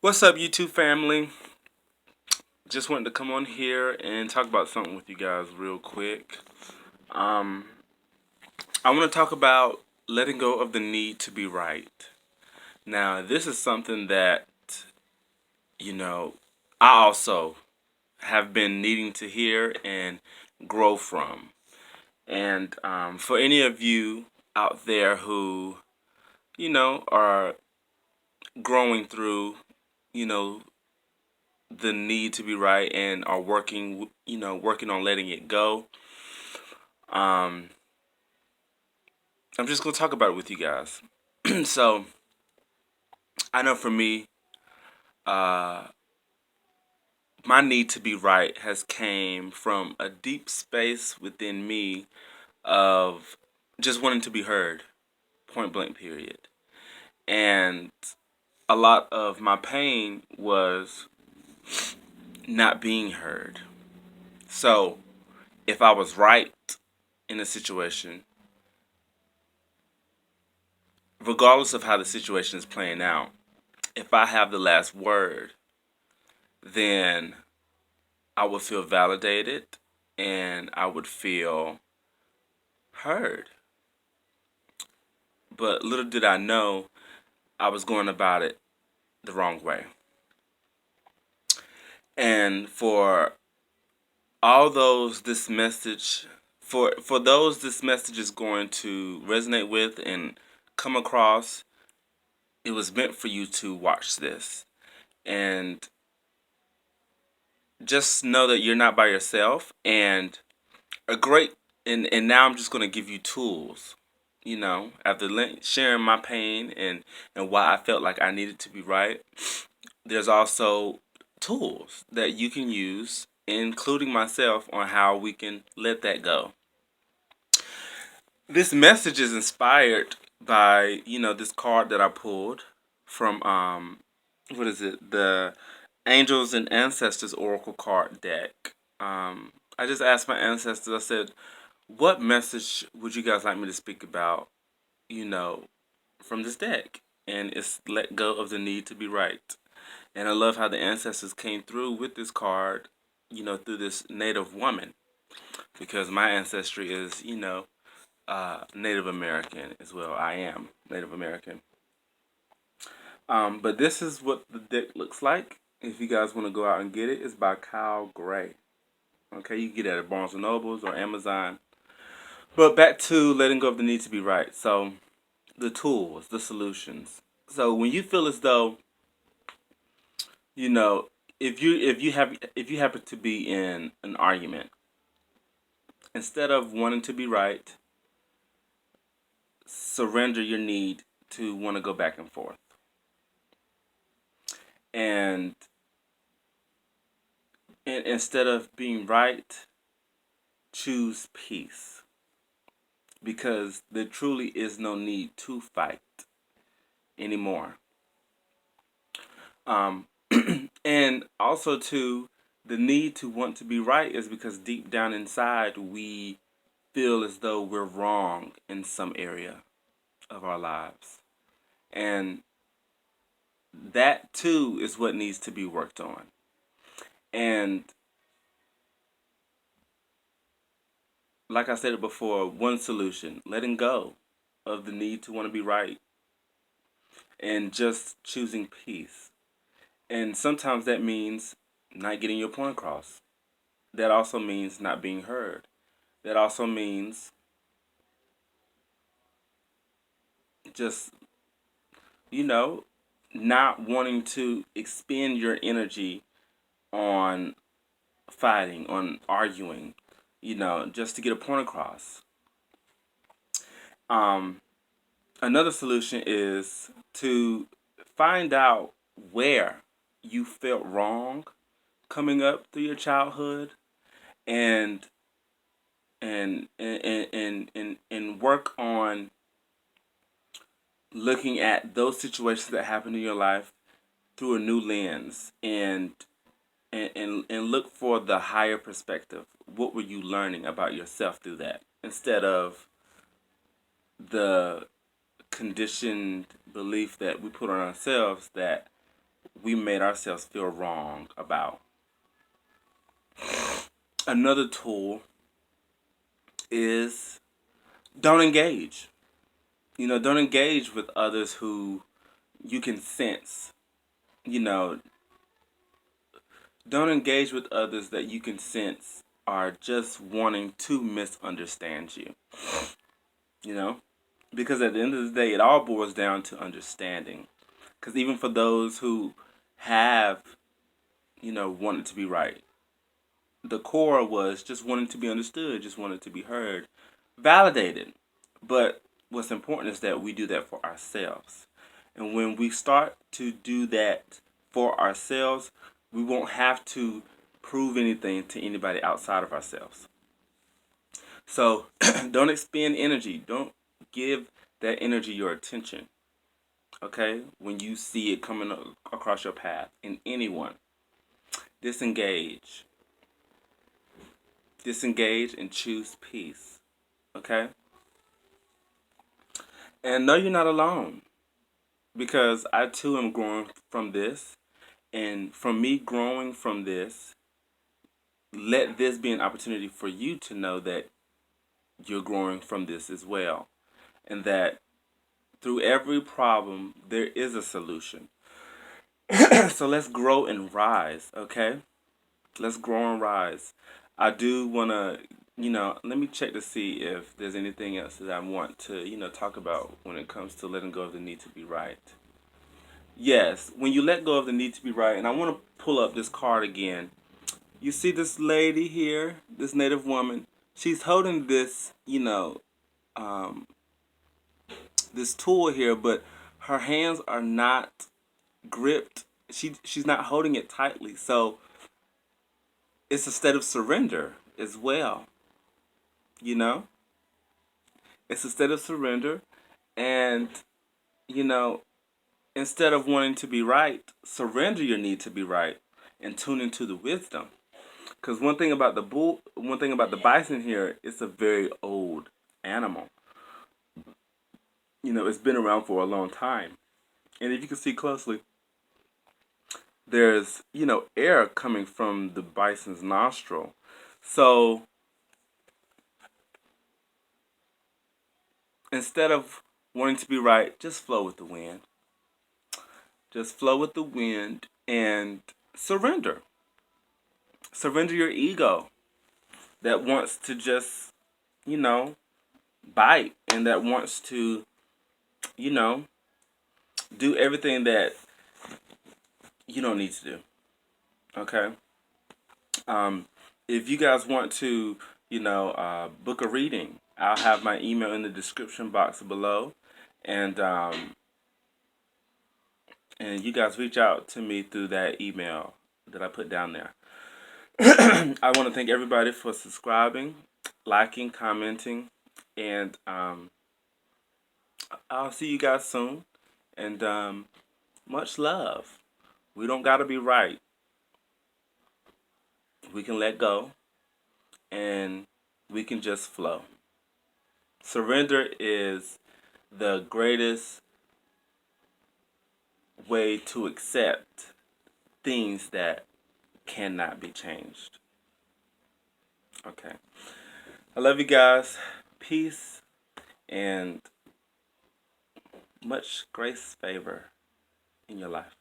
What's up, YouTube family? Just wanted to come on here and talk about something with you guys real quick. Um, I want to talk about letting go of the need to be right. Now, this is something that, you know, I also have been needing to hear and grow from. And for any of you out there who, are growing through, you know, the need to be right and are working on letting it go. Um, I'm just gonna talk about it with you guys. So I know for me, uh, my need to be right has came from a deep space within me of just wanting to be heard, point blank period. And a lot of my pain was not being heard. So if I was right in a situation, regardless of how the situation is playing out, if I have the last word, then I would feel validated and I would feel heard. But little did I know I was going about it the wrong way. And for all those this message for those this message is going to resonate with and come across, it was meant for you to watch this. And just know that you're not by yourself, and a great and now I'm just going to give you tools, after sharing my pain and why I felt like I needed to be right. There's also tools that you can use, including myself, on how we can let that go. This message is inspired by this card that I pulled from what is it, the Angels and Ancestors Oracle card deck. I just asked my ancestors, I said, what message would you guys like me to speak about, you know, from this deck? And it's let go of the need to be right. And I love how the ancestors came through with this card, through this Native woman, because my ancestry is, Native American as well. I am Native American. But this is what the deck looks like. If you guys want to go out and get it, it's by Kyle Gray. Okay, you can get it at Barnes& and Nobles or Amazon. But back to letting go of the need to be right. So the tools, the solutions. So when you feel as though, you know, if you happen to be in an argument, instead of wanting to be right, surrender your need to want to go back and forth. And instead of being right, choose peace. Because there truly is no need to fight anymore. Um, and also, too, the need to want to be right is because deep down inside we feel as though we're wrong in some area of our lives. And that, too, is what needs to be worked on. And like I said it before, one solution, letting go of the need to want to be right and just choosing peace. And sometimes that means not getting your point across. That also means not being heard. That also means just, you know, not wanting to expend your energy on fighting, on arguing, just to get a point across. Um, Another solution is to find out where you felt wrong coming up through your childhood, and and work on looking at those situations that happened in your life through a new lens, and look for the higher perspective. What were you learning about yourself through that, instead of the conditioned belief that we put on ourselves that we made ourselves feel wrong about. Another tool is don't engage. Don't engage with others who you can sense, you know, don't engage with others that you can sense are just wanting to misunderstand you, you know? Because at the end of the day, it all boils down to understanding. Because even for those who have, wanted to be right, the core was just wanting to be understood, just wanted to be heard, validated. But what's important is that we do that for ourselves. And when we start to do that for ourselves, we won't have to prove anything to anybody outside of ourselves. So don't expend energy. Don't give that energy your attention. Okay? When you see it coming across your path in anyone, disengage. Disengage and choose peace. Okay? And know you're not alone, because I too am growing from this. And from me growing from this, let this be an opportunity for you to know that you're growing from this as well. And that through every problem, there is a solution. So let's grow and rise, okay? Let's grow and rise. I do want to, let me check to see if there's anything else that I want to, talk about when it comes to letting go of the need to be right. Yes, when you let go of the need to be right, and I want to pull up this card again. You see this lady here, this native woman. She's holding this, um, this tool here, but her hands are not gripped. She's not holding it tightly. So it's a state of surrender as well. You know, it's a state of surrender, and you know, instead of wanting to be right, surrender your need to be right, and tune into the wisdom. Because one thing about the bison here, it's a very old animal. It's been around for a long time. And if you can see closely, there's, air coming from the bison's nostril. So instead of wanting to be right, just flow with the wind. Just flow with the wind and surrender. Surrender your ego that wants to just, you know, bite, and that wants to, you know, do everything that you don't need to do. Okay? If you guys want to, book a reading, I'll have my email in the description box below, and and you guys reach out to me through that email that I put down there. I want to thank everybody for subscribing, liking, commenting, and I'll see you guys soon. And much love. We don't gotta be right. We can let go, and we can just flow. Surrender is the greatest way to accept things that cannot be changed. Okay. I love you guys. Peace and much grace, favor in your life.